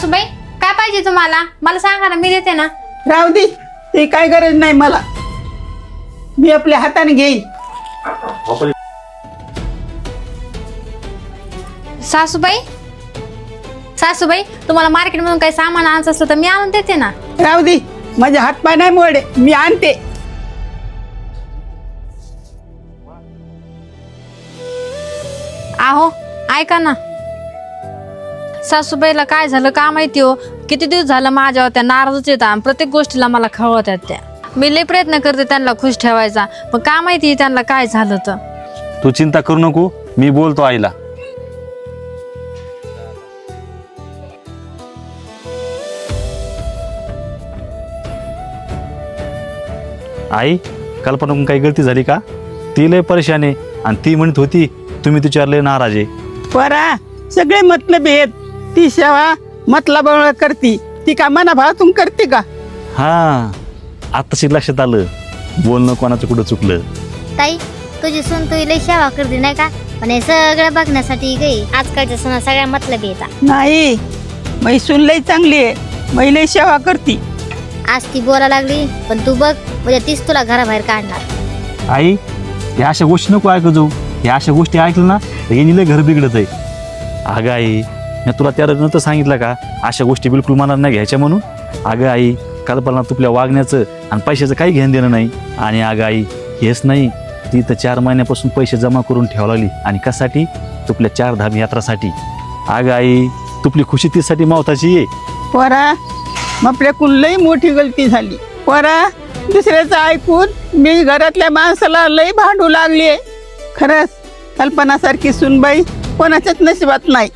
सासूबाई काय पाहिजे तुम्हाला? मला सांगा ना, मी देते ना. राहू दे, ते काय गरज नाही मला. मी आपल्या हाताने घेईन. सासूबाई सासूबाई तुम्हाला मार्केटमधून काही सामान आणायचं असलं तर मी आणून देते ना. राहू दे, माझे हातपाय नाही मोडे, मी आणते. आहो ऐका ना, सासूबाईला काय झालं का माहिती हो. किती दिवस झालं माझ्यावर त्या नाराजच येतात आणि प्रत्येक गोष्टीला मला खवळतात त्या. मी लय प्रयत्न करते त्यांना खुश ठेवायचा, पण का माहिती त्यांना काय झालं तर. तू चिंता करू नको, मी बोलतो आईला. आई, कल्पना काही गलती झाली का? ती लय परेशान आहे आणि ती म्हणत होती तुम्ही तिच्यावर लय नाराज आहे. परा सगळे मतलब आहेत. ती सेवा मतलब करती, ती का मनाभावातून करते का? हा, आत्ताशी लक्षात आलं बोलणं कोणाचं कुठं चुकलं. ताई, तुझी सून तू लई सेवा करते नाही का? पण हे सगळं बघण्यासाठी गई आजकालच्या सुना सगळ्या मतलब येतात. नाही, मैसून लई चांगली आहे, महिला सेवा करती. आज ती बोला लागली, पण तू बघ म्हणजे तीच तुला घराबाहेर काढणार. आई, या अशा गोष्टी नको ऐकू जाऊ. या अशा गोष्टी ऐकलं ना तर यांनी लय घर बिघडत आहे. अगं आई, मी तुला त्या नंतर सांगितलं का अशा गोष्टी बिलकुल मनात नाही घ्यायच्या म्हणून. अगं आई, कल्पना तुपल्या वागण्याचं आणि पैशाचं काही घेणं देणं नाही. आणि अगं आई, हेच नाही, ती तर 4 महिन्यापासून पैसे जमा करून ठेवा लागली. आणि कशासाठी? तुपल्या 4 धाम यात्रासाठी. अगं आई, तुपली खुशी तीसाठी मावताची आहे. परा आपल्याकडून लई मोठी गलती झाली. परा दुसऱ्याचं ऐकून मी घरातल्या माणसाला लई भांडू लागली. खरंच कल्पनासारखी सुनबाई कोणाच्याच नशिबात नाही.